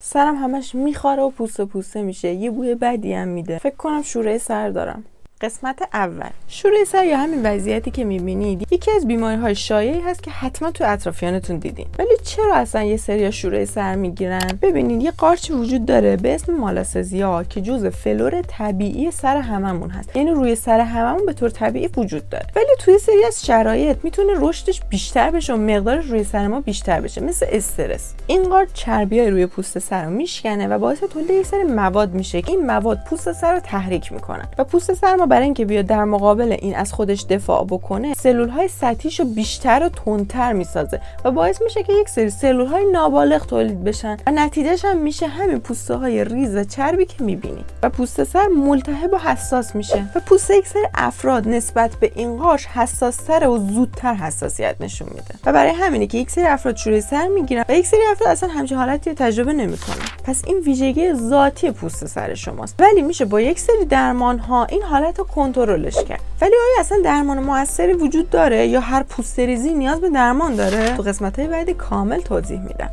سرم همش میخواره و پوسته میشه، یه بوی بدی هم میده. فکر کنم شوره سر دارم. قسمت اول. شوره سر یا همین وضعیتی که میبینید یکی از بیماری‌های شایعی هست که حتما تو اطرافیانتون دیدین. ولی چرا اصلا یه سری شوره سر میگیرن؟ ببینید یه قارچی وجود داره به اسم مالاسزیا که جزء فلور طبیعی سر هممون هست. یعنی روی سر هممون به طور طبیعی وجود داره. ولی توی سری از شرایط میتونه رشدش بیشتر بشه و مقدارش روی سر ما بیشتر بشه، مثل استرس. این قارچ چربیای روی پوست سر رو میشکنه و باعث تولید یه سری مواد میشه که این مواد پوست سر رو تحریک میکنن و پوست سر ما برای اینکه بیاد در مقابل این از خودش دفاع بکنه، سلول‌های سطحیشو بیشتر و تندتر میسازه و باعث میشه که یک سری سلول‌های نابالغ تولید بشن و نتیجهش هم میشه همین پوسته‌های ریز و چربی که میبینید و پوست سر ملتهب و حساس میشه و پوست یک سری افراد نسبت به این قارچ حساس‌تر و زودتر حساسیت نشون میده و برای همینه که یک سری افراد شوره سر میگیرن و یک سری افراد اصلا همچین حالتی رو تجربه نمیکنن. پس این ویژگی ذاتی پوست سر شماست، ولی میشه با یک سری درمان‌ها این حالت رو کنترلش کرد. ولی آیا اصلا درمان موثری وجود داره یا هر پوست ریزی نیاز به درمان داره؟ تو قسمت‌های بعدی کامل توضیح میدم.